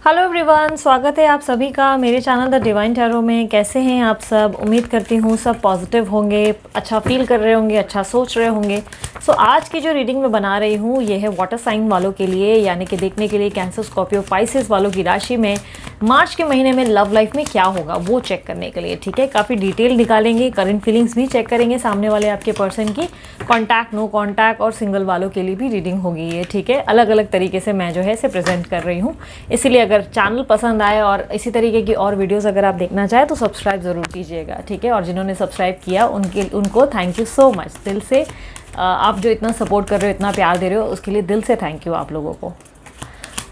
Hello everyone, स्वागत है आप सभी का मेरे चैनल द डिवाइन टैरो में। कैसे हैं आप सब? उम्मीद करती हूँ सब पॉजिटिव होंगे, अच्छा फील कर रहे होंगे, अच्छा सोच रहे होंगे। सो आज की जो रीडिंग मैं बना रही हूँ ये है वाटर साइन वालों के लिए, यानी कि देखने के लिए कैंसर, स्कॉर्पियो, पाइसेस वालों की राशि में मार्च के महीने में लव लाइफ में क्या होगा वो चेक करने के लिए। ठीक है, काफ़ी डिटेल निकालेंगे, करंट फीलिंग्स भी चेक करेंगे सामने वाले आपके पर्सन की, कॉन्टैक्ट, नो कॉन्टैक्ट और सिंगल वालों के लिए भी रीडिंग होगी ये। ठीक है, अलग अलग तरीके से मैं जो है इसे प्रेजेंट कर रही हूँ, इसीलिए अगर चैनल पसंद आए और इसी तरीके की और वीडियोस अगर आप देखना चाहें तो सब्सक्राइब ज़रूर कीजिएगा। ठीक है, और जिन्होंने सब्सक्राइब किया उनको थैंक यू सो मच। दिल से आप जो इतना सपोर्ट कर रहे हो, इतना प्यार दे रहे हो, उसके लिए दिल से थैंक यू आप लोगों को।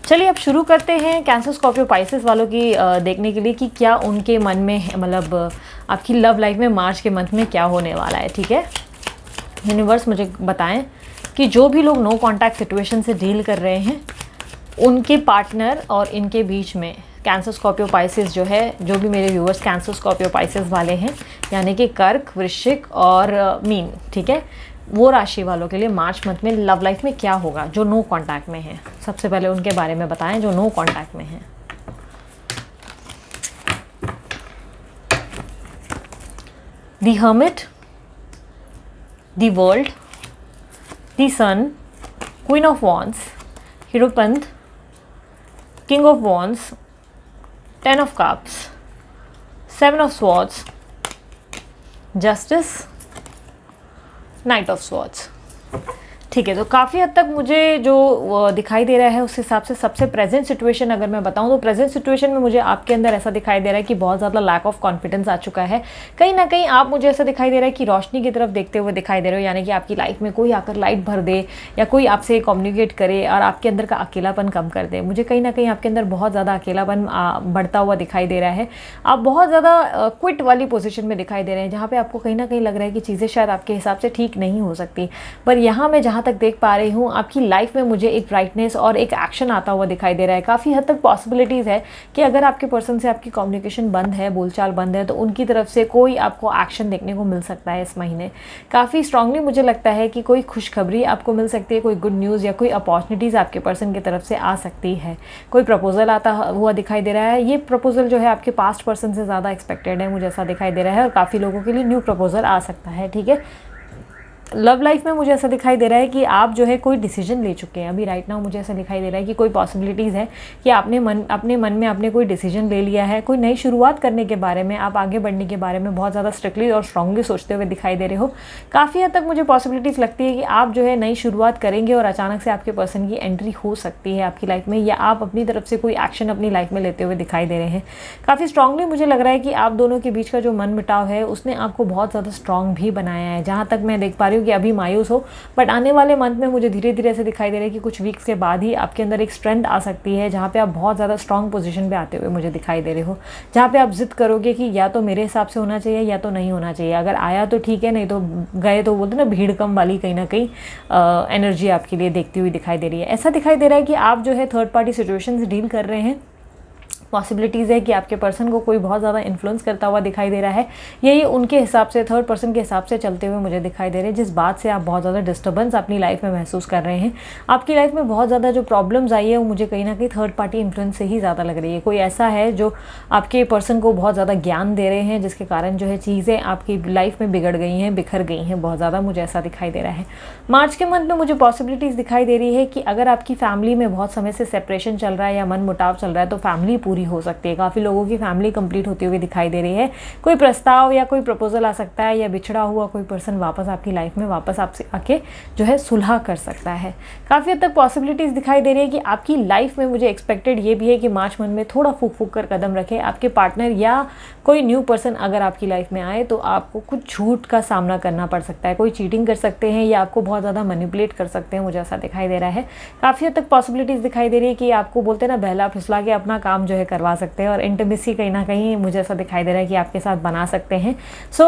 चलिए अब शुरू करते हैं कैंसर, स्कॉर्पियो, पाइसेस वालों की देखने के लिए कि क्या उनके मन में, मतलब आपकी लव लाइफ में मार्च के मंथ में क्या होने वाला है। ठीक है, यूनिवर्स मुझे बताएं कि जो भी लोग नो कॉन्टैक्ट सिचुएशन से डील कर रहे हैं उनके पार्टनर और इनके बीच में कैंसर, स्कॉर्पियो, पाइसेस जो है, जो भी मेरे व्यूअर्स कैंसर, स्कॉर्पियो, पाइसेस वाले हैं, यानी कि कर्क, वृश्चिक और मीन, ठीक है, वो राशि वालों के लिए मार्च मंथ में लव लाइफ में क्या होगा जो नो कॉन्टैक्ट में है। सबसे पहले उनके बारे में बताएं जो नो कॉन्टैक्ट में है। The hermit, the world, the sun, queen of wands, hierophant, king of wands, 10 of cups, 7 of swords, justice, knight of swords। ठीक है, तो काफ़ी हद तक मुझे जो दिखाई दे रहा है उस हिसाब से सबसे प्रेजेंट सिचुएशन अगर मैं बताऊं तो प्रेजेंट सिचुएशन में मुझे आपके अंदर ऐसा दिखाई दे रहा है कि बहुत ज़्यादा लैक ऑफ कॉन्फिडेंस आ चुका है। कहीं ना कहीं आप, मुझे ऐसा दिखाई दे रहा है कि रोशनी की तरफ देखते हुए दिखाई दे रहे हो, यानी कि आपकी लाइफ में कोई आकर लाइट भर दे या कोई आपसे कम्युनिकेट करे और आपके अंदर का अकेलापन कम कर दे। मुझे कहीं ना कहीं आपके अंदर बहुत ज़्यादा अकेलापन बढ़ता हुआ दिखाई दे रहा है। आप बहुत ज़्यादा क्विट वाली पोजिशन में दिखाई दे रहे हैं, जहाँ पर आपको कहीं ना कहीं लग रहा है कि चीज़ें शायद आपके हिसाब से ठीक नहीं हो सकती। पर यहाँ मैं जहाँ तक देख पा रही हूँ आपकी लाइफ में मुझे एक ब्राइटनेस और एक एक्शन आता हुआ दिखाई दे रहा है। काफ़ी हद तक पॉसिबिलिटीज़ है कि अगर आपके पर्सन से आपकी कम्युनिकेशन बंद है, बोलचाल बंद है, तो उनकी तरफ से कोई आपको एक्शन देखने को मिल सकता है इस महीने। काफ़ी स्ट्रांगली मुझे लगता है कि कोई खुशखबरी आपको मिल सकती है, कोई गुड न्यूज़ या कोई अपॉर्चुनिटीज़ आपके पर्सन की तरफ से आ सकती है। कोई प्रपोजल आता हुआ दिखाई दे रहा है। ये प्रपोजल जो है आपके पास्ट पर्सन से ज़्यादा एक्सपेक्टेड है, मुझे ऐसा दिखाई दे रहा है, और काफ़ी लोगों के लिए न्यू प्रपोजल आ सकता है। ठीक है, लव लाइफ में मुझे ऐसा दिखाई दे रहा है कि आप जो है कोई डिसीजन ले चुके हैं अभी राइट नाउ। मुझे ऐसा दिखाई दे रहा है कि कोई पॉसिबिलिटीज़ है कि अपने मन में आपने कोई डिसीजन ले लिया है, कोई नई शुरुआत करने के बारे में, आप आगे बढ़ने के बारे में बहुत ज़्यादा स्ट्रिक्टली और स्ट्रांगली सोचते हुए दिखाई दे रहे हो। काफ़ी हद तक मुझे पॉसिबिलिटीज़ लगती है कि आप जो है नई शुरुआत करेंगे और अचानक से आपके पर्सन की एंट्री हो सकती है आपकी लाइफ में, या आप अपनी तरफ से कोई एक्शन अपनी लाइफ में लेते हुए दिखाई दे रहे हैं। काफ़ी स्ट्रांगली मुझे लग रहा है कि आप दोनों के बीच का जो मन मिटाव है उसने आपको बहुत ज़्यादा स्ट्रांग भी बनाया है। जहाँ तक मैं देख पा रही हूँ कि अभी मायूस हो, बट आने वाले मंथ में मुझे धीरे धीरे ऐसे दिखाई दे रहा है कि कुछ वीक्स के बाद ही आपके अंदर एक स्ट्रेंथ आ सकती है, जहाँ पे आप बहुत ज़्यादा स्ट्रांग पोजीशन पे आते हुए मुझे दिखाई दे रहे हो, जहाँ पे आप जिद करोगे कि या तो मेरे हिसाब से होना चाहिए या तो नहीं होना चाहिए। अगर आया तो ठीक है, नहीं तो गए, तो बोलते ना भीड़ कम वाली कहीं ना कहीं एनर्जी आपके लिए देखती हुई दिखाई दे रही है। ऐसा दिखाई दे रहा है कि आप जो है थर्ड पार्टी सिचुएशन से डील कर रहे हैं। पॉसिबिलिटीज़ है कि आपके पर्सन को कोई बहुत ज़्यादा इन्फ्लुएंस करता हुआ दिखाई दे रहा है, यही उनके हिसाब से, थर्ड पर्सन के हिसाब से चलते हुए मुझे दिखाई दे रहे हैं, जिस बात से आप बहुत ज़्यादा डिस्टर्बेंस अपनी लाइफ में महसूस कर रहे हैं। आपकी लाइफ में बहुत ज़्यादा जो प्रॉब्लम्स आई है वो मुझे कहीं ना कहीं थर्ड पार्टी इन्फ्लुएंस से ही ज़्यादा लग रही है। कोई ऐसा है जो आपके पर्सन को बहुत ज़्यादा ज्ञान दे रहे हैं, जिसके कारण जो है चीज़ें आपकी लाइफ में बिगड़ गई हैं, बिखर गई हैं बहुत ज़्यादा, मुझे ऐसा दिखाई दे रहा है। मार्च के मंथ में मुझे पॉसिबिलिटीज़ दिखाई दे रही है कि अगर आपकी फैमिली में बहुत समय से सेपरेशन चल रहा है या मन मुटाव चल रहा है तो फैमिली पूरी हो सकती है। काफ़ी लोगों की फैमिली कंप्लीट होती हुई दिखाई दे रही है। कोई प्रस्ताव या कोई प्रपोजल आ सकता है, या बिछड़ा हुआ कोई पर्सन वापस आपकी लाइफ में वापस आपसे आके जो है सुलह कर सकता है। काफ़ी हद तक पॉसिबिलिटीज़ दिखाई दे रही है कि आपकी लाइफ में मुझे एक्सपेक्टेड ये भी है कि मार्च मंथ में थोड़ा फूक फूक कर कदम रखें। आपके पार्टनर या कोई न्यू पर्सन अगर आपकी लाइफ में आए तो आपको कुछ झूठ का सामना करना पड़ सकता है। कोई चीटिंग कर सकते हैं या आपको बहुत ज़्यादा मैनिपुलेट कर सकते हैं, मुझे ऐसा दिखाई दे रहा है। काफ़ी हद तक पॉसिबिलिटीज़ दिखाई दे रही है कि आपको बोलते हैं ना बहला फुसला के अपना काम जो है करवा सकते हैं, और इंटीमेसी कहीं ना कहीं मुझे ऐसा दिखाई दे रहा है कि आपके साथ बना सकते हैं। सो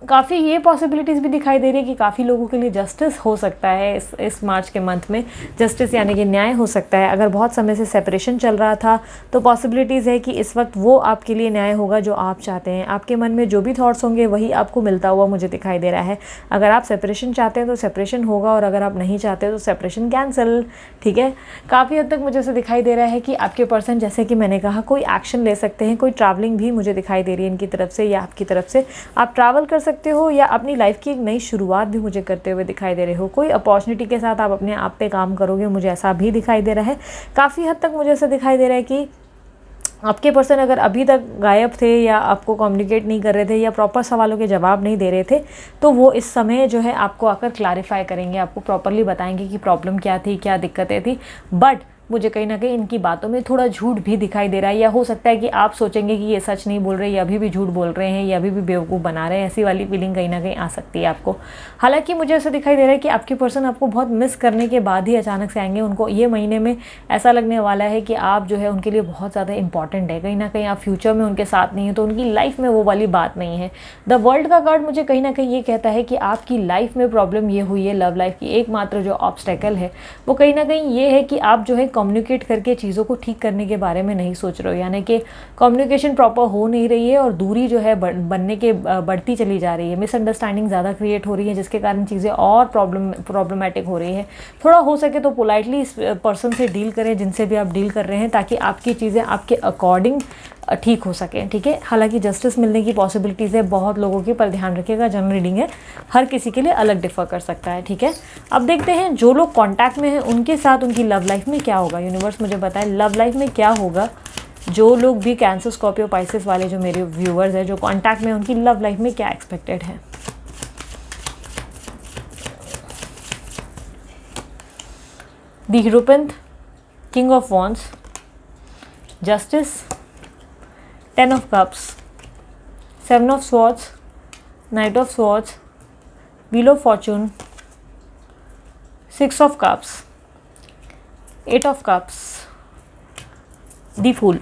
काफ़ी ये पॉसिबिलिटीज़ भी दिखाई दे रही है कि काफ़ी लोगों के लिए जस्टिस हो सकता है इस मार्च के मंथ में। जस्टिस यानी कि न्याय हो सकता है। अगर बहुत समय से सेपरेशन चल रहा था तो पॉसिबिलिटीज़ है कि इस वक्त वो आपके लिए न्याय होगा जो आप चाहते हैं। आपके मन में जो भी थॉट्स होंगे वही आपको मिलता हुआ मुझे दिखाई दे रहा है। अगर आप सेपरेशन चाहते हैं तो सेपरेशन होगा, और अगर आप नहीं चाहते तो सेपरेशन कैंसिल। ठीक है, काफ़ी हद तक मुझे ऐसा दिखाई दे रहा है कि आपके पर्सन, जैसे कि मैंने कहा, कोई एक्शन ले सकते हैं। कोई ट्रैवलिंग भी मुझे दिखाई दे रही है इनकी तरफ से या आपकी तरफ से। आप ट्रैवल कर सकते हो या अपनी लाइफ की एक नई शुरुआत भी मुझे करते हुए दिखाई दे रहे हो। कोई अपॉर्चुनिटी के साथ आप अपने आप पे काम करोगे, मुझे ऐसा भी दिखाई दे रहा है। काफ़ी हद तक मुझे ऐसा दिखाई दे रहा है कि आपके पर्सन अगर अभी तक गायब थे या आपको कम्युनिकेट नहीं कर रहे थे या प्रॉपर सवालों के जवाब नहीं दे रहे थे, तो वो इस समय जो है आपको आकर क्लैरिफाई करेंगे, आपको प्रॉपरली बताएंगे कि प्रॉब्लम क्या थी, क्या दिक्कतें थी। बट मुझे कहीं ना कहीं इनकी बातों में थोड़ा झूठ भी दिखाई दे रहा है, या हो सकता है कि आप सोचेंगे कि ये सच नहीं बोल रहे, ये अभी भी झूठ बोल रहे हैं, ये अभी भी बेवकूफ़ बना रहे हैं। ऐसी वाली फीलिंग कहीं ना कहीं आ सकती है आपको। हालांकि मुझे ऐसा दिखाई दे रहा है कि आपके पर्सन आपको बहुत मिस करने के बाद ही अचानक से आएंगे। उनको ये महीने में ऐसा लगने वाला है कि आप जो है उनके लिए बहुत ज़्यादा इंपॉर्टेंट है। कहीं ना कहीं आप फ्यूचर में उनके साथ नहीं है तो उनकी लाइफ में वो वाली बात नहीं है। द वर्ल्ड का कार्ड मुझे कहीं ना कहीं ये कहता है कि आपकी लाइफ में प्रॉब्लम ये हुई है, लव लाइफ की एकमात्र जो ऑब्स्टेकल है वो कहीं ना कहीं ये है कि आप जो है कम्युनिकेट करके चीज़ों को ठीक करने के बारे में नहीं सोच रहे हो। यानी कि कम्युनिकेशन प्रॉपर हो नहीं रही है और दूरी जो है बनने के बढ़ती चली जा रही है। मिसअंडरस्टैंडिंग ज़्यादा क्रिएट हो रही है, जिसके कारण चीज़ें और प्रॉब्लमैटिक हो रही है। थोड़ा हो सके तो पोलाइटली इस पर्सन से डील करें जिनसे भी आप डील कर रहे हैं, ताकि आपकी चीज़ें आपके अकॉर्डिंग ठीक हो सकें। ठीक है, हालांकि जस्टिस मिलने की पॉसिबिलिटीज़ है बहुत लोगों की, पर ध्यान रखिएगा जनरल रीडिंग है, हर किसी के लिए अलग डिफर कर सकता है। ठीक है, अब देखते हैं जो लोग कांटेक्ट में हैं उनके साथ उनकी लव लाइफ में क्या होगा। यूनिवर्स मुझे बताए लव लाइफ में क्या होगा। जो लोग भी कैंसर, स्कॉर्पियो, पाइसेस वाले जो मेरे व्यूअर्स हैं जो कांटेक्ट में, उनकी लव लाइफ में क्या एक्सपेक्टेड है। The hierophant, king of wands, justice, 10 of cups, 7 of swords, knight of swords, wheel of fortune, 6 of cups, 8 of cups, the fool।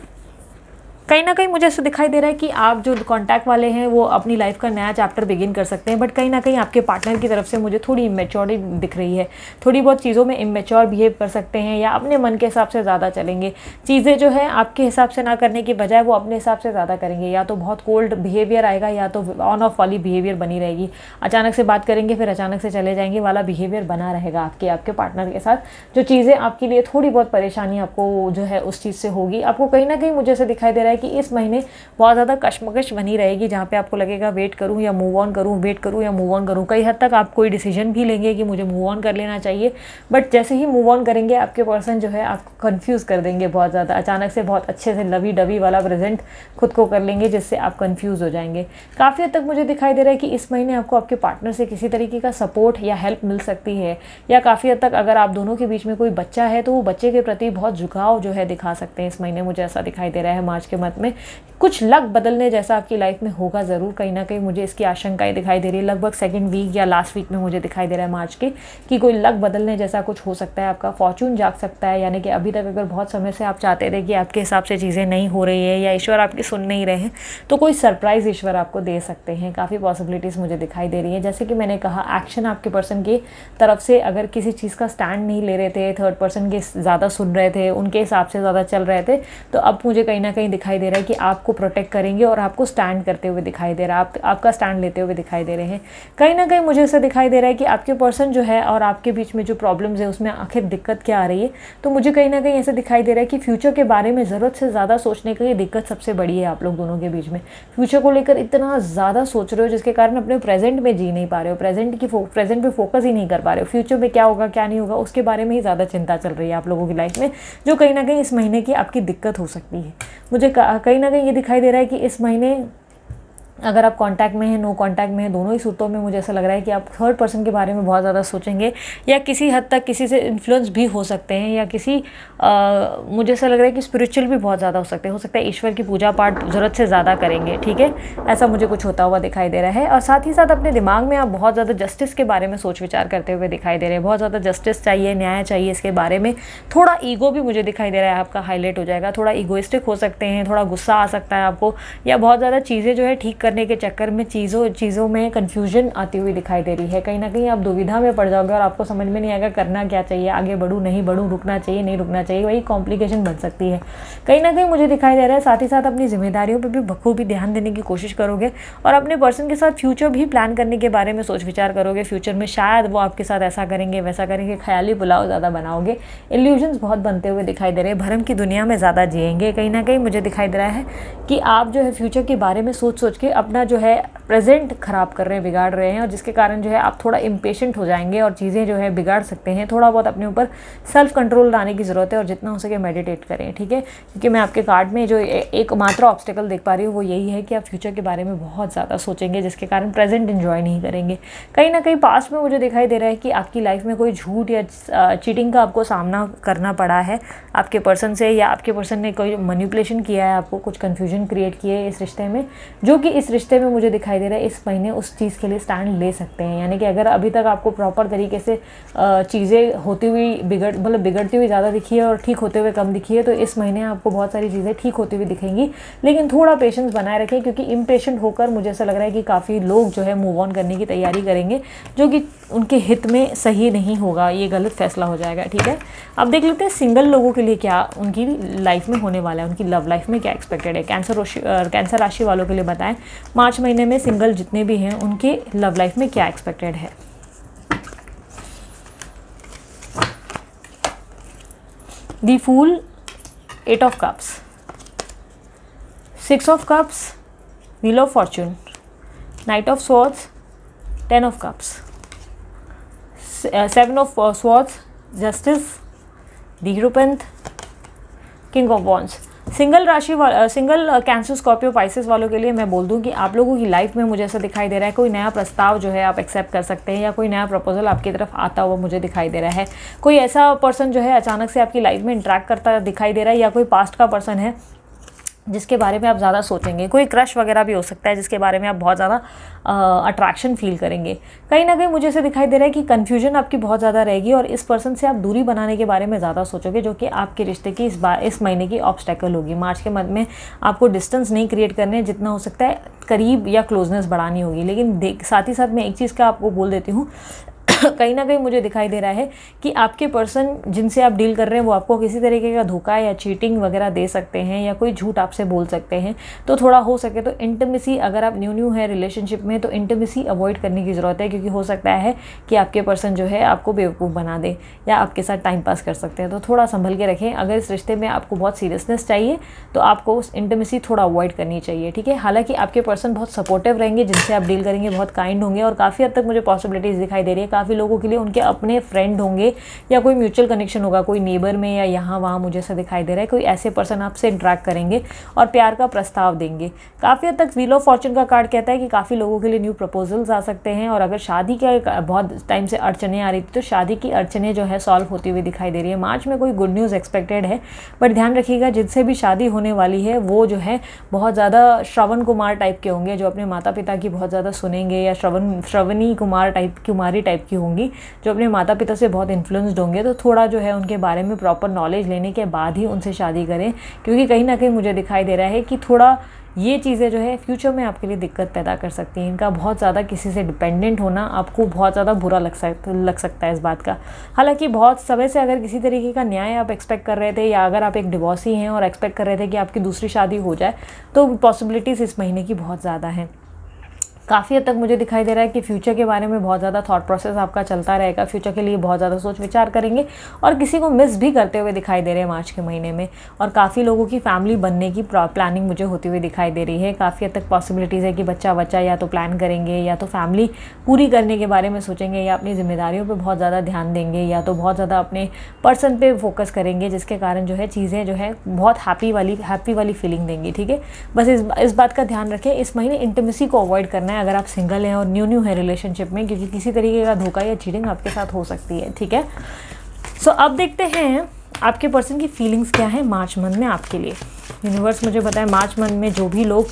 कहीं ना कहीं मुझे ऐसा दिखाई दे रहा है कि आप जो कॉन्टैक्ट वाले हैं वो अपनी लाइफ का नया चैप्टर बिगिन कर सकते हैं, बट कहीं ना कहीं आपके पार्टनर की तरफ से मुझे थोड़ी इमेच्योरिटी दिख रही है। थोड़ी बहुत चीज़ों में इमेच्योर बिहेव कर सकते हैं या अपने मन के हिसाब से ज़्यादा चलेंगे। चीज़ें जो है आपके हिसाब से ना करने की बजाय वो अपने हिसाब से ज़्यादा करेंगे। या तो बहुत कोल्ड बिहेवियर आएगा या तो ऑन ऑफ वाली बिहेवियर बनी रहेगी। अचानक से बात करेंगे फिर अचानक से चले जाएंगे वाला बिहेवियर बना रहेगा आपके पार्टनर के साथ। जो चीज़ें आपके लिए थोड़ी बहुत परेशानी आपको जो है उस चीज़ से होगी। आपको कहीं ना कहीं मुझे ऐसा दिखाई दे रहा है कि इस महीने बहुत ज़्यादा कश्मकश बनी रहेगी, जहाँ पे आपको लगेगा वेट करूँ या मूव ऑन करूँ, वेट करूँ या मूव ऑन करूँ। कई हद तक आप कोई डिसीजन भी लेंगे कि मुझे मूव ऑन कर लेना चाहिए, बट जैसे ही मूव ऑन करेंगे आपके पर्सन जो है आपको कंफ्यूज कर देंगे बहुत ज़्यादा। अचानक से बहुत अच्छे से लवी डवी वाला प्रेजेंट खुद को कर लेंगे, जिससे आप कंफ्यूज हो जाएंगे। काफ़ी हद तक मुझे दिखाई दे रहा है कि इस महीने आपको आपके पार्टनर से किसी तरीके का सपोर्ट या हेल्प मिल सकती है, या काफ़ी हद तक अगर आप दोनों के बीच में कोई बच्चा है तो वो बच्चे के प्रति बहुत झुकाव जो है दिखा सकते हैं इस महीने। मुझे ऐसा दिखाई दे रहा है मार्च के मंथ में कुछ लक बदलने जैसा आपकी लाइफ में होगा ज़रूर। कहीं ना कहीं मुझे इसकी आशंकाएं दिखाई दे रही है। लगभग सेकंड वीक या लास्ट वीक में मुझे दिखाई दे रहा है मार्च के कि कोई लक बदलने जैसा कुछ हो सकता है। आपका फॉर्चून जाग सकता है, यानी कि अभी तक अगर बहुत समय से आप चाहते थे कि आपके हिसाब से चीज़ें नहीं हो रही है या ईश्वर आपकी सुन नहीं रहे हैं, तो कोई सरप्राइज़ ईश्वर आपको दे सकते हैं। काफ़ी पॉसिबिलिटीज़ मुझे दिखाई दे रही है। जैसे कि मैंने कहा, एक्शन आपके पर्सन की तरफ से अगर किसी चीज़ का स्टैंड नहीं ले रहे थे, थर्ड पर्सन के ज़्यादा सुन रहे थे, उनके हिसाब से ज़्यादा चल रहे थे, तो अब मुझे कहीं ना कहीं दिखाई दे रहा है कि आपको प्रोटेक्ट करेंगे और आपको स्टैंड करते हुए दिखाई दे रहा है, आपका स्टैंड लेते हुए दिखाई दे रहे हैं। कहीं ना कहीं मुझे ऐसा दिखाई दे रहा है कि आपके पर्सन जो है और आपके बीच में जो प्रॉब्लम्स है उसमें आखिर दिक्कत क्या आ रही है। तो मुझे कहीं ना कहीं ऐसा दिखाई दे रहा है कि फ्यूचर के बारे में ज़रूरत से ज़्यादा सोचने की दिक्कत सबसे बड़ी है आप लोग दोनों के बीच में। फ्यूचर को लेकर इतना ज़्यादा सोच रहे हो जिसके कारण अपने प्रेजेंट में जी नहीं पा रहे हो, प्रेजेंट पे फोकस ही नहीं कर पा रहे हो। फ्यूचर में क्या होगा क्या नहीं होगा उसके बारे में ही ज़्यादा चिंता चल रही है आप लोगों की लाइफ में, जो कहीं ना कहीं इस महीने की आपकी दिक्कत हो सकती है। मुझे कहीं ना कहीं ये दिखाई दे रहा है कि इस महीने अगर आप कांटेक्ट में हैं, नो कांटेक्ट में हैं, दोनों ही सूरतों में मुझे ऐसा लग रहा है कि आप थर्ड पर्सन के बारे में बहुत ज़्यादा सोचेंगे या किसी हद तक किसी से इन्फ्लुएंस भी हो सकते हैं, या मुझे ऐसा लग रहा है कि स्पिरिचुअल भी बहुत ज़्यादा हो सकता है ईश्वर की पूजा पाठ ज़रूरत से ज़्यादा करेंगे। ठीक है, ऐसा मुझे कुछ होता हुआ दिखाई दे रहा है। और साथ ही साथ अपने दिमाग में आप बहुत ज़्यादा जस्टिस के बारे में सोच विचार करते हुए दिखाई दे रहे हैं। बहुत ज़्यादा जस्टिस चाहिए, न्याय चाहिए, इसके बारे में थोड़ा ईगो भी मुझे दिखाई दे रहा है आपका हाईलाइट हो जाएगा। थोड़ा ईगोइस्टिक हो सकते हैं, थोड़ा गुस्सा आ सकता है आपको, या बहुत ज़्यादा चीज़ें जो है ठीक करने के चक्कर में चीज़ों में कन्फ्यूजन आती हुई दिखाई दे रही है। कहीं ना कहीं आप दुविधा में पड़ जाओगे और आपको समझ में नहीं आएगा करना क्या चाहिए, आगे बढ़ूँ नहीं बढ़ूँ, रुकना चाहिए नहीं रुकना चाहिए, वही कॉम्प्लिकेशन बन सकती है। कहीं ना कहीं मुझे दिखाई दे रहा है साथ ही साथ अपनी जिम्मेदारियों पर भी बखूबी ध्यान देने की कोशिश करोगे और अपने पर्सन के साथ फ्यूचर भी प्लान करने के बारे में सोच विचार करोगे। फ्यूचर में शायद वो आपके साथ ऐसा करेंगे वैसा करेंगे, ख्याली पुलाव ज़्यादा बनाओगे, इल्यूजन्स बहुत बनते हुए दिखाई दे रहे हैं, भरम की दुनिया में ज़्यादा जिएंगे। कहीं ना कहीं मुझे दिखाई दे रहा है कि आप जो है फ्यूचर के बारे में सोच सोच के अपना जो है प्रेजेंट खराब कर रहे हैं, बिगाड़ रहे हैं, और जिसके कारण जो है आप थोड़ा इम्पेशेंट हो जाएंगे और चीज़ें जो है बिगाड़ सकते हैं। थोड़ा बहुत अपने ऊपर सेल्फ कंट्रोल लाने की ज़रूरत है और जितना हो सके मेडिटेट करें, ठीक है। क्योंकि मैं आपके कार्ड में जो एक मात्र ऑब्स्टेकल देख पा रही हूँ वो यही है कि आप फ्यूचर के बारे में बहुत ज़्यादा सोचेंगे, जिसके कारण प्रेजेंट एंजॉय नहीं करेंगे। कहीं ना कहीं पास्ट में मुझे दिखाई दे रहा है कि आपकी लाइफ में कोई झूठ या चीटिंग का आपको सामना करना पड़ा है आपके पर्सन से, या आपके पर्सन ने कोई मैनिपुलेशन किया है, आपको कुछ कन्फ्यूजन क्रिएट किए है इस रिश्ते में, जो कि इस रिश्ते में मुझे दिखाई दे रहा है इस महीने उस चीज़ के लिए स्टैंड ले सकते हैं। यानी कि अगर अभी तक आपको प्रॉपर तरीके से चीज़ें होती हुई बिगड़ती हुई ज़्यादा दिखी है और ठीक होते हुए कम दिखी है, तो इस महीने आपको बहुत सारी चीज़ें ठीक होती हुई दिखेंगी। लेकिन थोड़ा पेशेंस बनाए रखें, क्योंकि इम्पेशेंट होकर मुझे ऐसा लग रहा है कि काफ़ी लोग जो है मूव ऑन करने की तैयारी करेंगे, जो कि उनके हित में सही नहीं होगा, ये गलत फैसला हो जाएगा, ठीक है। अब देख लेते हैं सिंगल लोगों के लिए क्या उनकी लाइफ में होने वाला है, उनकी लव लाइफ में क्या एक्सपेक्टेड है। कैंसर राशि वालों के लिए बताएं मार्च महीने में सिंगल जितने भी हैं उनके लव लाइफ में क्या एक्सपेक्टेड है। The fool, 8 of cups, 6 of cups, wheel of fortune, knight of swords, 10 of cups, 7 of swords, justice, the hierophant, king of wands. Single Cancer Scorpio Pisces वालों के लिए मैं बोल दूं कि आप लोगों की लाइफ में मुझे ऐसा दिखाई दे रहा है कोई नया प्रस्ताव जो है आप एक्सेप्ट कर सकते हैं, या कोई नया प्रपोजल आपकी तरफ आता हुआ मुझे दिखाई दे रहा है। कोई ऐसा पर्सन जो है अचानक से आपकी लाइफ में इंटरेक्ट करता दिखाई दे रहा है, या कोई पास्ट का पर्सन है जिसके बारे में आप ज़्यादा सोचेंगे। कोई क्रश वगैरह भी हो सकता है जिसके बारे में आप बहुत ज़्यादा अट्रैक्शन फील करेंगे। कहीं ना कहीं मुझे ऐसे दिखाई दे रहा है कि कन्फ्यूजन आपकी बहुत ज़्यादा रहेगी और इस पर्सन से आप दूरी बनाने के बारे में ज़्यादा सोचोगे, जो कि आपके रिश्ते की इस महीने की ऑब्स्टेकल होगी। मार्च के मध्य में आपको डिस्टेंस नहीं क्रिएट करने, जितना हो सकता है करीब या क्लोजनेस बढ़ानी होगी। लेकिन साथ ही साथ मैं एक चीज़ का आपको बोल देती हूँ कहीं ना कहीं मुझे दिखाई दे रहा है कि आपके पर्सन जिनसे आप डील कर रहे हैं वो आपको किसी तरीके का धोखा या चीटिंग वगैरह दे सकते हैं, या कोई झूठ आपसे बोल सकते हैं। तो थोड़ा हो सके तो इंटीमेसी, अगर आप न्यू है रिलेशनशिप में, तो इंटीमेसी अवॉइड करने की ज़रूरत है, क्योंकि हो सकता है कि आपके पर्सन जो है आपको बेवकूफ़ बना दे या आपके साथ टाइम पास कर सकते हैं। तो थोड़ा संभल के रखें। अगर इस रिश्ते में आपको बहुत सीरियसनेस चाहिए तो आपको उस इंटीमेसी थोड़ा अवॉइड करनी चाहिए, ठीक है। हालांकि आपके पर्सन बहुत सपोर्टिव रहेंगे, जिनसे आप डील करेंगे बहुत काइंड होंगे, और काफ़ी हद तक मुझे पॉसिबिलिटीज़ दिखाई दे रही है। काफ़ी लोगों के लिए उनके अपने फ्रेंड होंगे या कोई म्यूचुअल कनेक्शन होगा, कोई नेबर में या यहाँ वहाँ, मुझे ऐसा दिखाई दे रहा है। कोई ऐसे पर्सन आपसे इंटरेक्ट करेंगे और प्यार का प्रस्ताव देंगे। काफ़ी हद तक व्हील ऑफ फॉर्चून का कार्ड कहता है कि काफ़ी लोगों के लिए न्यू प्रपोजल्स आ सकते हैं, और अगर शादी का बहुत टाइम से अड़चने आ रही थी तो शादी की अड़चने जो है सॉल्व होती हुई दिखाई दे रही है। मार्च में कोई गुड न्यूज़ एक्सपेक्टेड है, बट ध्यान रखिएगा जिनसे भी शादी होने वाली है वो जो है बहुत ज़्यादा श्रवण कुमार टाइप के होंगे, जो अपने माता पिता की बहुत ज़्यादा सुनेंगे, या श्रवणी कुमारी टाइप की होंगी, जो अपने माता पिता से बहुत इन्फ्लुएंस्ड होंगे। तो थोड़ा जो है उनके बारे में प्रॉपर नॉलेज लेने के बाद ही उनसे शादी करें, क्योंकि कहीं ना कहीं मुझे दिखाई दे रहा है कि थोड़ा ये चीज़ें जो है फ्यूचर में आपके लिए दिक्कत पैदा कर सकती हैं। इनका बहुत ज़्यादा किसी से डिपेंडेंट होना आपको बहुत ज़्यादा बुरा लग सकता है इस बात का। हालांकि बहुत समय से अगर किसी तरीके का न्याय आप एक्सपेक्ट कर रहे थे, या अगर आप एक डिवोर्सी हैं और एक्सपेक्ट कर रहे थे कि आपकी दूसरी शादी हो जाए, तो पॉसिबिलिटीज़ इस महीने की बहुत ज़्यादा हैं। काफ़ी हद तक मुझे दिखाई दे रहा है कि फ्यूचर के बारे में बहुत ज़्यादा थॉट प्रोसेस आपका चलता रहेगा, फ्यूचर के लिए बहुत ज़्यादा सोच विचार करेंगे, और किसी को मिस भी करते हुए दिखाई दे रहे हैं मार्च के महीने में। और काफ़ी लोगों की फैमिली बनने की प्लानिंग मुझे होती हुई दिखाई दे रही है। काफ़ी हद तक पॉसिबिलिटीज़ है कि बच्चा या तो प्लान करेंगे, या तो फैमिली पूरी करने के बारे में सोचेंगे, या अपनी जिम्मेदारियों पर बहुत ज़्यादा ध्यान देंगे, या तो बहुत ज़्यादा अपने पर्सन पे फोकस करेंगे, जिसके कारण जो है चीज़ें जो है बहुत हैप्पी वाली फीलिंग देंगी, ठीक है। बस इस बात का ध्यान रखें, इस महीने इंटीमेसी को अवॉइड करना है अगर आप सिंगल हैं और न्यू है रिलेशनशिप में, क्योंकि किसी तरीके का धोखा या चीटिंग आपके साथ हो सकती है, ठीक है। सो अब देखते हैं आपके पर्सन की फीलिंग्स क्या है मार्च मंथ में आपके लिए। यूनिवर्स मुझे बताए मार्च मंथ में जो भी लोग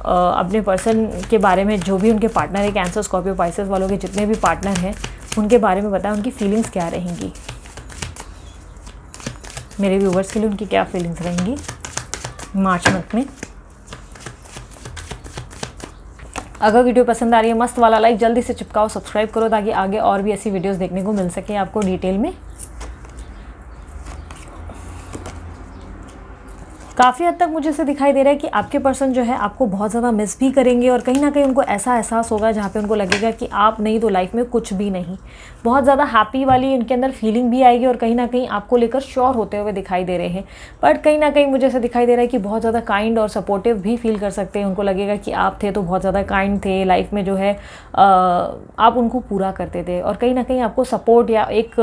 अपने पर्सन के बारे में, जो भी उनके पार्टनर है, कैंसर स्कॉर्पियो पाइसेस वालों के जितने भी पार्टनर हैं उनके बारे में बताएं, उनकी फीलिंग्स क्या रहेंगी। मेरे व्यूवर्स के लिए उनकी क्या फीलिंग्स रहेंगी मार्च मंथ में। अगर वीडियो पसंद आ रही है मस्त वाला लाइक जल्दी से चिपकाओ, सब्सक्राइब करो ताकि आगे और भी ऐसी वीडियोस देखने को मिल सके आपको डिटेल में। काफ़ी हद तक मुझे ऐसे दिखाई दे रहा है कि आपके पर्सन जो है आपको बहुत ज़्यादा मिस भी करेंगे और कहीं ना कहीं उनको ऐसा एहसास होगा जहाँ पे उनको लगेगा कि आप नहीं तो लाइफ में कुछ भी नहीं। बहुत ज़्यादा हैप्पी वाली उनके अंदर फीलिंग भी आएगी और कहीं ना कहीं आपको लेकर श्योर होते हुए दिखाई दे रहे हैं। बट कहीं ना कहीं मुझे ऐसा दिखाई दे रहा है कि बहुत ज़्यादा काइंड और सपोर्टिव भी फील कर सकते हैं। उनको लगेगा कि आप थे तो बहुत ज़्यादा काइंड थे, लाइफ में जो है आप उनको पूरा करते थे और कहीं ना कहीं आपको सपोर्ट या एक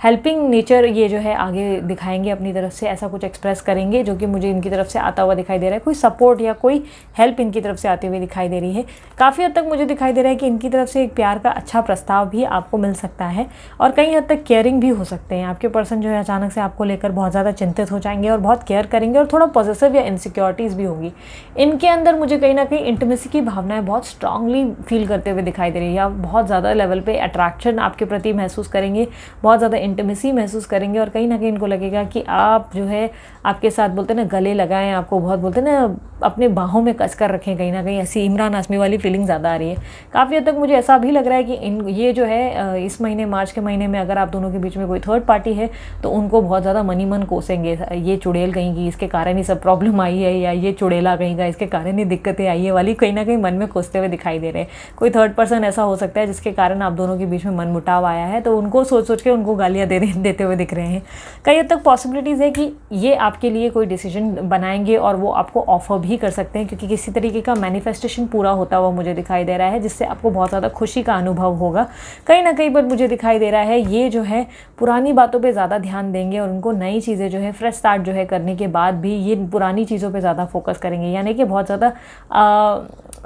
हेल्पिंग नेचर ये जो है आगे दिखाएंगे अपनी तरफ से, ऐसा कुछ एक्सप्रेस करेंगे जो कि मुझे इनकी तरफ से आता हुआ दिखाई दे रहा है। कोई सपोर्ट या कोई हेल्प इनकी तरफ से आते हुए दिखाई दे रही है। काफ़ी हद तक मुझे दिखाई दे रहा है कि इनकी तरफ से एक प्यार का अच्छा प्रस्ताव भी आपको मिल सकता है और कई हद तक केयरिंग भी हो सकते हैं। आपके पर्सन जो है अचानक से आपको लेकर बहुत ज़्यादा चिंतित हो जाएंगे और बहुत केयर करेंगे और थोड़ा पॉजिटिव या इनसिक्योरिटीज़ भी होंगी। इनके अंदर मुझे कहीं ना कहीं इंटीमेसी की भावनाएं बहुत स्ट्रांगली फील करते हुए दिखाई दे रही है या बहुत ज़्यादा लेवल पे अट्रैक्शन आपके प्रति महसूस करेंगे, बहुत ज़्यादा इंटीमेसी महसूस करेंगे और कहीं ना कहीं इनको लगेगा कि आप जो है आपके साथ बोलते हैं ना गले लगाएं, आपको बहुत बोलते हैं ना अपने बाहों में कस कर रखें। कहीं ना कहीं ऐसी इमरान हाशमी वाली फीलिंग ज़्यादा आ रही है। काफ़ी हद तक मुझे ऐसा भी लग रहा है कि ये जो है इस महीने मार्च के महीने में अगर आप दोनों के बीच में कोई थर्ड पार्टी है तो उनको बहुत ज़्यादा मन कोसेंगे, ये चुड़ैल कहीं की इसके कारण ही सब प्रॉब्लम आई है या ये चुड़ैला कहीं का इसके कारण ही दिक्कतें आई है वाली कहीं ना कहीं मन में कोसते हुए दिखाई दे रहे हैं। कोई थर्ड पर्सन ऐसा हो सकता है जिसके कारण आप दोनों के बीच में मनमुटाव आया है तो उनको सोच के उनको गालियाँ देते हुए दिख रहे हैं। कई हद तक पॉसिबिलिटीज़ है कि ये आपके लिए कोई डिसीजन बनाएंगे और वो आपको ऑफर भी कर सकते हैं क्योंकि किसी तरीके का मैनिफेस्टेशन पूरा होता हुआ मुझे दिखाई दे रहा है जिससे आपको बहुत ज़्यादा खुशी का अनुभव होगा। कहीं ना कहीं पर मुझे दिखाई दे रहा है ये जो है पुरानी बातों पे ज़्यादा ध्यान देंगे और उनको नई चीज़ें जो है फ्रेश स्टार्ट जो है करने के बाद भी ये पुरानी चीज़ों पे ज़्यादा फोकस करेंगे। यानी कि बहुत ज़्यादा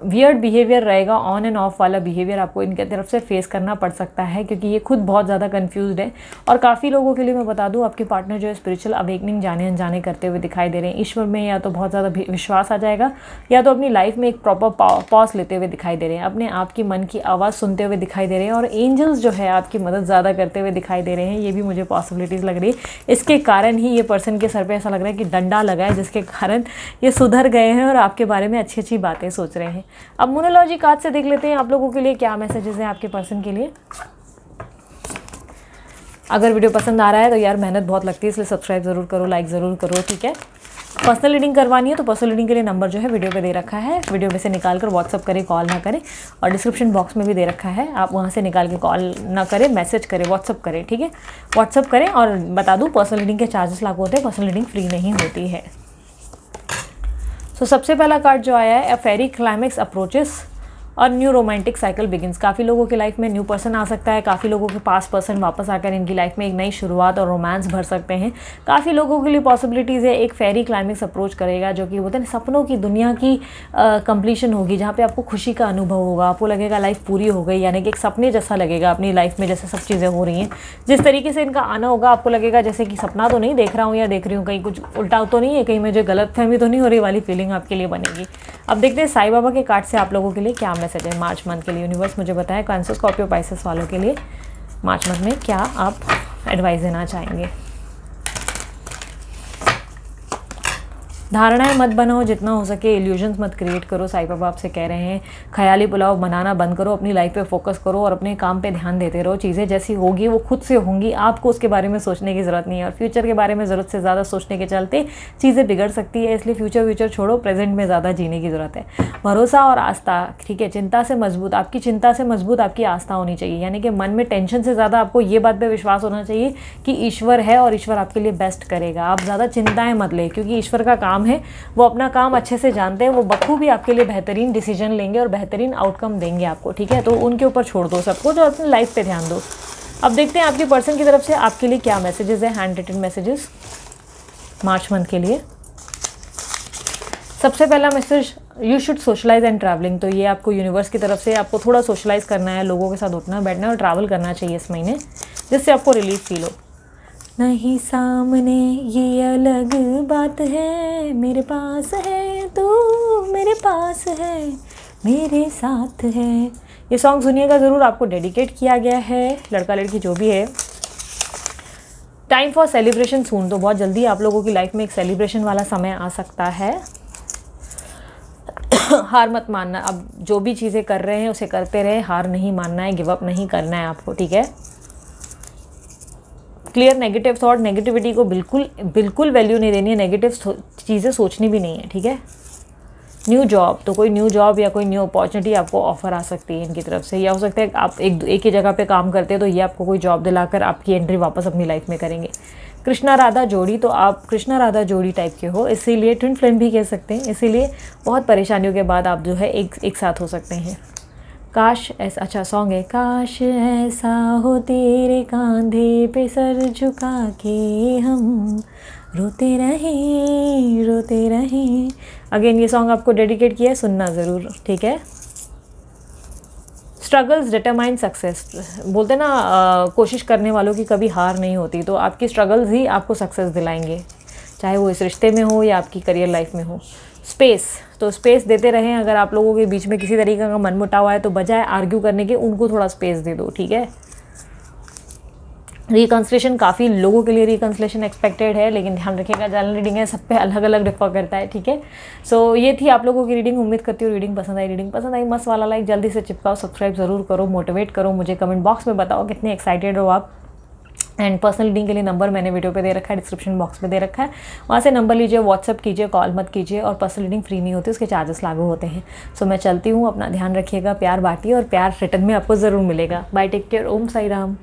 वियर्ड बिहेवियर रहेगा, ऑन एंड ऑफ वाला बिहेवियर आपको इनकी तरफ से फेस करना पड़ सकता है क्योंकि ये खुद बहुत ज़्यादा कंफ्यूज्ड है। और काफ़ी लोगों के लिए मैं बता दूं आपके पार्टनर जो है स्पिरिचुअल अवेकनिंग जाने अनजाने करते हुए दिखाई दे रहे हैं। ईश्वर में या तो बहुत ज़्यादा विश्वास आ जाएगा या तो अपनी लाइफ में एक प्रॉपर पॉज लेते हुए दिखाई दे रहे हैं, अपने आप की मन की आवाज़ सुनते हुए दिखाई दे रहे हैं और एंजल्स जो है आपकी मदद ज़्यादा करते हुए दिखाई दे रहे हैं। ये भी मुझे पॉसिबिलिटीज़ लग रही है। इसके कारण ही ये पर्सन के सर पर ऐसा लग रहा है कि डंडा लगा है जिसके कारण ये सुधर गए हैं और आपके बारे में अच्छी अच्छी बातें सोच रहे हैं। अब मोनोलॉजी कार्ड से देख लेते हैं आप लोगों के लिए क्या मैसेजेस हैं आपके पर्सन के लिए। अगर वीडियो पसंद आ रहा है तो यार मेहनत बहुत लगती है इसलिए सब्सक्राइब ज़रूर करो, लाइक ज़रूर करो, ठीक है। पर्सनल रीडिंग करवानी है तो पर्सनल रीडिंग के लिए नंबर जो है वीडियो पे दे रखा है, वीडियो में से निकाल कर व्हाट्सअप करें, कॉल ना करें और डिस्क्रिप्शन बॉक्स में भी दे रखा है, आप वहाँ से निकाल के कॉल ना करें, मैसेज करें, व्हाट्सअप करें, ठीक है। व्हाट्सअप करें और बता दूँ पर्सनल रीडिंग के चार्जेस लागू होते हैं, पर्सनल रीडिंग फ्री नहीं होती है। तो सबसे पहला कार्ड जो आया है, अ फेरी क्लाइमेक्स अप्रोचेस और न्यू रोमांटिक साइकिल बिगिंस। काफ़ी लोगों की लाइफ में न्यू पर्सन आ सकता है, काफ़ी लोगों के पास पर्सन वापस आकर इनकी लाइफ में एक नई शुरुआत और रोमांस भर सकते हैं। काफ़ी लोगों के लिए पॉसिबिलिटीज़ है एक फेरी क्लाइमेक्स अप्रोच करेगा जो कि बोलते हैं सपनों की दुनिया की कंप्लीशन होगी जहाँ पे आपको खुशी का अनुभव होगा, आपको लगेगा लाइफ पूरी हो गई, यानी कि एक सपने जैसा लगेगा अपनी लाइफ में जैसे सब चीज़ें हो रही हैं। जिस तरीके से इनका आना होगा आपको लगेगा जैसे कि सपना तो नहीं देख रहा हूँ या देख रही हूँ, कहीं कुछ उल्टा तो नहीं है, कहीं मुझे गलतफहमी तो नहीं हो रही वाली फीलिंग आपके लिए बनेगी। अब देखते हैं साईं बाबा के कार्ड से आप लोगों के लिए क्या मैसेज है मार्च मंथ के लिए। यूनिवर्स मुझे बताया कैंसर, स्कॉर्पियो, पाइसेस वालों के लिए मार्च मंथ में क्या आप एडवाइस देना चाहेंगे। धारणाएं मत बनाओ, जितना हो सके इल्यूजन्स मत क्रिएट करो। साईं बाबा आपसे कह रहे हैं ख्याली पुलाव बनाना बंद करो, अपनी लाइफ पे फोकस करो और अपने काम पे ध्यान देते रहो। चीज़ें जैसी होगी वो खुद से होंगी, आपको उसके बारे में सोचने की ज़रूरत नहीं है। और फ्यूचर के बारे में ज़रूरत से ज़्यादा सोचने के चलते चीज़ें बिगड़ सकती है, इसलिए फ्यूचर छोड़ो, प्रेजेंट में ज़्यादा जीने की ज़रूरत है। भरोसा और आस्था, ठीक है, चिंता से मजबूत, आपकी चिंता से मजबूत आपकी आस्था होनी चाहिए। यानी कि मन में टेंशन से ज़्यादा आपको ये बात पे विश्वास होना चाहिए कि ईश्वर है और ईश्वर आपके लिए बेस्ट करेगा। आप ज़्यादा चिंताएं मत लें क्योंकि ईश्वर का काम है, वो अपना काम अच्छे से जानते हैं, वो बखूबी आपके लिए बेहतरीन डिसीजन लेंगे और बेहतरीन आउटकम देंगे आपको, ठीक है। तो उनके ऊपर छोड़ दो सब कुछ और अपनी लाइफ पे ध्यान दो। अब देखते हैं आपके पर्सन की तरफ से आपके लिए क्या मैसेजेस है, handwritten messages March month के लिए। सबसे पहला message, you should socialise and travelling. तो ये आपको यूनिवर्स की तरफ से आपको थोड़ा सोशलाइज करना है, लोगों के साथ उठना बैठना और ट्रैवल करना चाहिए इस महीने, जिससे आपको रिलीफ फील हो। नहीं सामने ये अलग बात है, मेरे पास है तू, मेरे पास है, मेरे साथ है। ये सॉन्ग सुनिएगा ज़रूर, आपको डेडिकेट किया गया है, लड़का लड़की जो भी है। टाइम फॉर सेलिब्रेशन सून, तो बहुत जल्दी आप लोगों की लाइफ में एक सेलिब्रेशन वाला समय आ सकता है। हार मत मानना, अब जो भी चीज़ें कर रहे हैं उसे करते रहे, हार नहीं मानना है, गिव अप नहीं करना है आपको, ठीक है। क्लियर नेगेटिव थॉट, नेगेटिविटी को बिल्कुल बिल्कुल वैल्यू नहीं देनी है, नेगेटिव चीज़ें सोचनी भी नहीं है, ठीक है। न्यू जॉब, तो कोई न्यू जॉब या कोई न्यू अपॉर्चुनिटी आपको ऑफर आ सकती है इनकी तरफ से, या हो सकता है आप एक ही जगह पे काम करते हैं तो ये आपको कोई जॉब दिलाकर आपकी एंट्री वापस अपनी लाइफ में करेंगे। कृष्णा राधा जोड़ी, तो आप कृष्णा राधा जोड़ी टाइप के हो, इसीलिए ट्विन फ्लेम भी कह सकते हैं, इसीलिए बहुत परेशानियों के बाद आप जो है एक साथ हो सकते हैं। काश ऐसा, अच्छा सॉन्ग है, काश ऐसा हो तेरे कांधे पे सर झुका के हम रोते रहें। अगेन ये सॉन्ग आपको डेडिकेट किया है, सुनना ज़रूर, ठीक है। स्ट्रगल्स डिटरमाइन सक्सेस, बोलते ना कोशिश करने वालों की कभी हार नहीं होती, तो आपकी स्ट्रगल्स ही आपको सक्सेस दिलाएंगे, चाहे वो इस रिश्ते में हो या आपकी करियर लाइफ में हो। स्पेस, तो स्पेस देते रहें, अगर आप लोगों के बीच में किसी तरीके का मनमुटाव है तो बजाय आर्ग्यू करने के उनको थोड़ा स्पेस दे दो, ठीक है। रिकंसिलेशन, काफ़ी लोगों के लिए रिकंसिलेशन एक्सपेक्टेड है, लेकिन ध्यान रखिएगा जनरल रीडिंग है, सब पे अलग अलग डिफर करता है, ठीक है। सो ये थी आप लोगों की रीडिंग, उम्मीद करती हूँ रीडिंग पसंद आई मस्त वाला लाइक जल्दी से चिपकाओ, सब्सक्राइब ज़रूर करो, मोटिवेट करो मुझे, कमेंट बॉक्स में बताओ कितने एक्साइटेड हो आप। एंड पर्सनल रीडिंग के लिए नंबर मैंने वीडियो पे दे रखा है, डिस्क्रिप्शन बॉक्स में दे रखा है, वहाँ से नंबर लीजिए, व्हाट्सअप कीजिए, कॉल मत कीजिए, और पर्सनल रीडिंग फ्री नहीं होती, उसके चार्जेस लागू होते हैं। सो मैं चलती हूँ, अपना ध्यान रखिएगा, प्यार बांटिए और प्यार रिटर्न में आपको ज़रूर मिलेगा। बाय, टेक केयर, ओम साई राम।